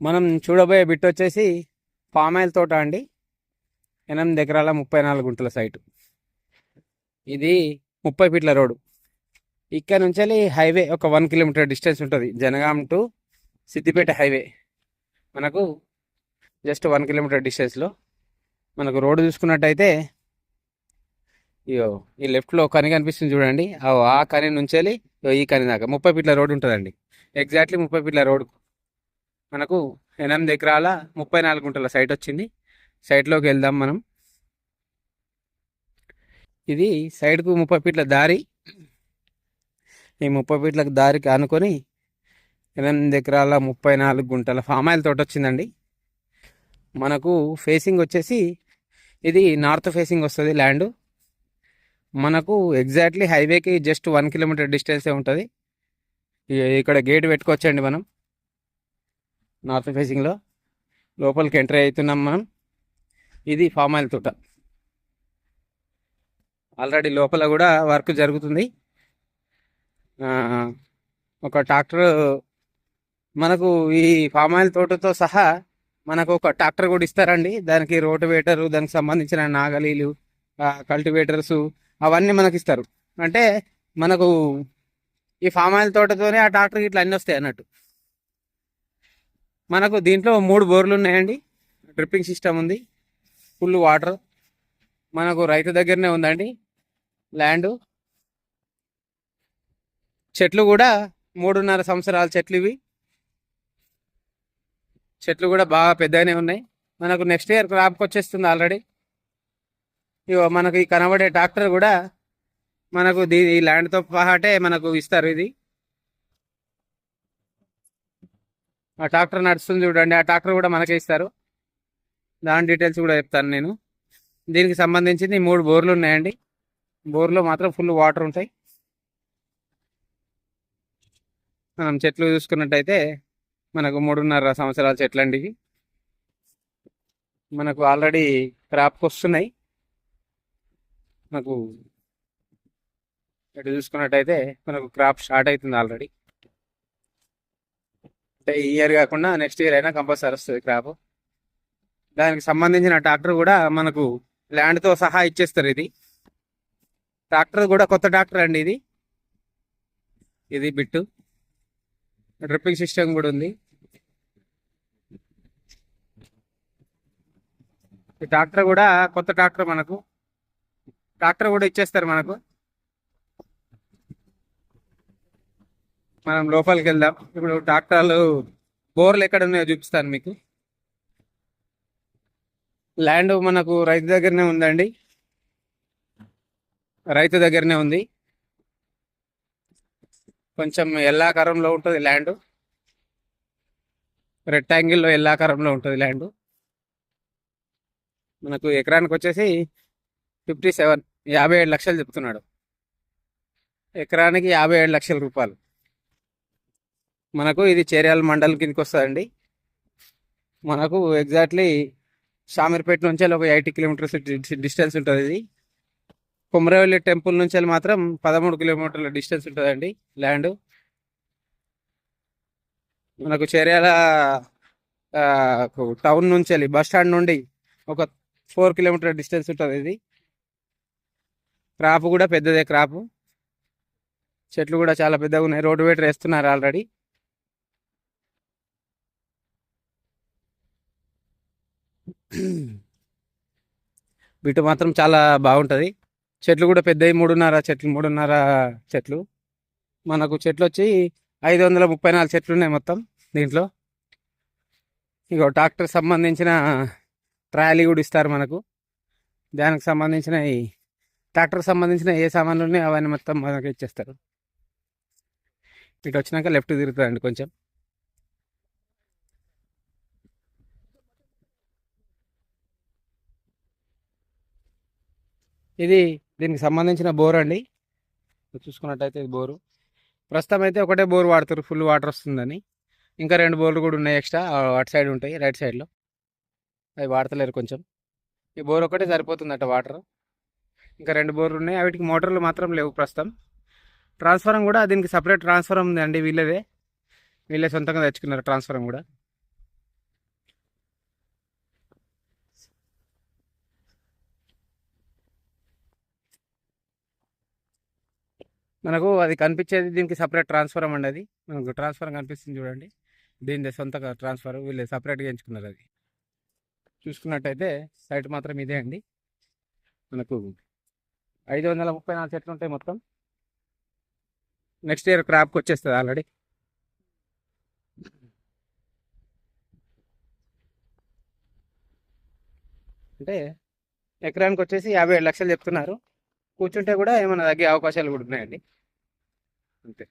మనం చూడబోయే బిట్ వచ్చేసి పామ్ ఆయిల్ తోట అండి. 8 ఎకరాల 34 గుంటల సైటు. ఇది 30 ఫీట్ల రోడ్డు. ఇక్కడ నుంచి హైవే ఒక 1 కిలోమీటర్ డిస్టెన్స్ ఉంటుంది. జనగాం టు సిద్దిపేట హైవే మనకు జస్ట్ 1 కిలోమీటర్ డిస్టెన్స్లో. మనకు రోడ్డు చూసుకున్నట్టయితే ఇయో ఈ లెఫ్ట్లో కని కనిపిస్తుంది చూడండి. ఆ కని నుంచి ఈ కని దాకా 30 ఫీట్ల రోడ్డు ఉంటుందండి. ఎగ్జాక్ట్లీ 30 ఫీట్ల రోడ్డు మనకు 8 ఎకరాల 34 గుంటల సైట్ వచ్చింది. సైట్లోకి వెళ్దాం మనం. ఇది సైడ్కు 30 ఫీట్ల దారి. ఈ 30 ఫీట్ల దారికి ఆనుకొని 8 ఎకరాల 34 గుంటల ఫామ్ ఆయిల్ తోట వచ్చిందండి. మనకు ఫేసింగ్ వచ్చేసి ఇది నార్త్ ఫేసింగ్ వస్తుంది ల్యాండ్. మనకు ఎగ్జాక్ట్లీ హైవేకి జస్ట్ 1 కిలోమీటర్ డిస్టెన్సే ఉంటుంది. ఇక్కడ గేట్ పెట్టుకోవచ్చండి మనం. నార్త్ ఫేసింగ్లో లోపలికి ఎంట్రీ అవుతున్నాం మనం. ఇది ఫామ్ ఆయిల్ తోట. ఆల్రెడీ లోపల కూడా వర్క్ జరుగుతుంది. ఒక ట్రాక్టర్ మనకు ఈ ఫామ్ ఆయిల్ తోటతో సహా మనకు ఒక ట్రాక్టర్ కూడా ఇస్తారండి. దానికి రోటివేటరు, దానికి సంబంధించిన నాగలీలు, కల్టివేటర్స్ అవన్నీ మనకి ఇస్తారు. అంటే మనకు ఈ ఫామ్ ఆయిల్ తోటతోనే ఆ ట్రాక్టర్ ఇట్లా అన్నీ వస్తాయి అన్నట్టు. మనకు దీంట్లో 3 బోర్లు ఉన్నాయండి. డ్రిప్పింగ్ సిస్టమ్ ఉంది, ఫుల్ వాటర్. మనకు రైతు దగ్గరనే ఉందండి ల్యాండ్. చెట్లు కూడా 3.5 సంవత్సరాల చెట్లు ఇవి. చెట్లు కూడా బాగా పెద్దగానే ఉన్నాయి. మనకు నెక్స్ట్ ఇయర్ క్రాప్కి వచ్చేస్తుంది ఆల్రెడీ. ఇగో మనకు ఈ కనబడే ట్రాక్టర్ కూడా మనకు ఈ ల్యాండ్తో పాటే మనకు ఇస్తారు. ఇది ఆ ట్రాక్టర్ నడుస్తుంది చూడండి. ఆ ట్రాక్టర్ కూడా మనకే ఇస్తారు. దాని డీటెయిల్స్ కూడా చెప్తాను నేను. దీనికి సంబంధించింది 3 బోర్లు ఉన్నాయండి. బోర్లో మాత్రం ఫుల్ వాటర్ ఉంటాయి. మనం చెట్లు చూసుకున్నట్టయితే మనకు 3.5 సంవత్సరాల చెట్లు అండి ఇవి. మనకు ఆల్రెడీ క్రాప్కి వస్తున్నాయి. మనకు ఇటు చూసుకున్నట్టయితే మనకు క్రాప్ స్టార్ట్ అవుతుంది ఆల్రెడీ. అంటే ఈ ఇయర్ కాకుండా నెక్స్ట్ ఇయర్ అయినా కంపల్సరీ వస్తుంది క్రాప్. దానికి సంబంధించిన ట్రాక్టర్ కూడా మనకు ల్యాండ్తో సహా ఇచ్చేస్తారు. ఇది ట్రాక్టర్ కూడా కొత్త ట్రాక్టర్ అండి. ఇది బిట్టు. డ్రిప్పింగ్ సిస్టమ్ కూడా ఉంది. ఈ ట్రాక్టర్ కూడా కొత్త ట్రాక్టర్. మనకు ట్రాక్టర్ కూడా ఇచ్చేస్తారు మనకు. మనం లోపలికి వెళ్దాం. ఇప్పుడు ట్రాక్టర్లు బోర్లు ఎక్కడ ఉన్నాయో చూపిస్తాను మీకు. ల్యాండ్ మనకు రైతు దగ్గరనే ఉందండి. రైతు దగ్గరనే ఉంది. కొంచెం ఎల్లాకారంలో ఉంటుంది ల్యాండ్. రెక్టాంగిల్లో ఎల్లాకారంలో ఉంటుంది ల్యాండ్. మనకు ఎకరానికి వచ్చేసి 57 లక్షలు చెప్తున్నాడు. ఎకరానికి 57 లక్షల రూపాయలు. మనకు ఇది చేర్యాల మండల్ కిందకి వస్తుందండి. మనకు ఎగ్జాక్ట్లీ షామీర్పేట నుంచి ఒక 80 కిలోమీటర్స్ డిస్టెన్స్ ఉంటుంది. ఇది కొమరవెల్లి టెంపుల్ నుంచి మాత్రం 13 కిలోమీటర్ల డిస్టెన్స్ ఉంటుందండి ల్యాండ్. మనకు చేర్యాల టౌన్ నుంచి బస్ స్టాండ్ నుండి ఒక 4 కిలోమీటర్ డిస్టెన్స్ ఉంటుంది. ఇది క్రాప్ కూడా పెద్దదే క్రాప్. చెట్లు కూడా చాలా పెద్దగా ఉన్నాయి. రోడ్డు వేటర్ వేస్తున్నారు ఆల్రెడీ. వీటి మాత్రం చాలా బాగుంటుంది. చెట్లు కూడా పెద్దవి. 3.5 చెట్లు. మనకు చెట్లు వచ్చి 534 చెట్లు ఉన్నాయి మొత్తం దీంట్లో. ఇగో ట్రాక్టర్ సంబంధించిన ట్రాలీ కూడా ఇస్తారు మనకు. దానికి సంబంధించిన ట్రాక్టర్కి సంబంధించిన ఏ సామాన్లు ఉన్నాయో అవన్నీ మొత్తం మనకు ఇచ్చేస్తారు. ఇటు వచ్చినాక లెఫ్ట్ తిరుగుతుందండి కొంచెం. ఇది దీనికి సంబంధించిన బోర్ అండి. చూసుకున్నట్టయితే ఇది బోరు. ప్రస్తుతం అయితే ఒకటే బోర్ వాడుతారు, ఫుల్ వాటర్ వస్తుందని. ఇంకా 2 బోర్లు కూడా ఉన్నాయి ఎక్స్ట్రా, అటు సైడ్ ఉంటాయి రైట్ సైడ్లో. అవి వాడతలేరు కొంచెం. ఈ బోర్ ఒకటే సరిపోతుందట వాటర్. ఇంకా 2 బోర్లు ఉన్నాయి. వాటికి మోటార్లు మాత్రం లేవు ప్రస్తుతం. ట్రాన్స్ఫారం కూడా దీనికి సపరేట్ ట్రాన్స్ఫారం ఉంది అండి. వీళ్ళే సొంతంగా తెచ్చుకున్నారు ట్రాన్స్ఫారం కూడా. మనకు అది కనిపించేది దీనికి సపరేట్ ట్రాన్స్ఫారం అండి. అది మనకు ట్రాన్స్ఫారం కనిపిస్తుంది చూడండి, దీని సొంతగా ట్రాన్స్ఫర్ వీళ్ళు సపరేట్గా ఎంచుకున్నారు. అది చూసుకున్నట్టయితే సైట్ మాత్రం ఇదే అండి. మనకు 534 చెట్లు ఉంటాయి మొత్తం. నెక్స్ట్ ఇయర్ క్రాప్కి వచ్చేస్తుంది ఆల్రెడీ. అంటే ఎకరానికి వచ్చేసి 57 లక్షలు చెప్తున్నారు. కూర్చుంటే కూడా ఏమైనా తగ్గే అవకాశాలు కూడా ఉన్నాయండి. అంతే.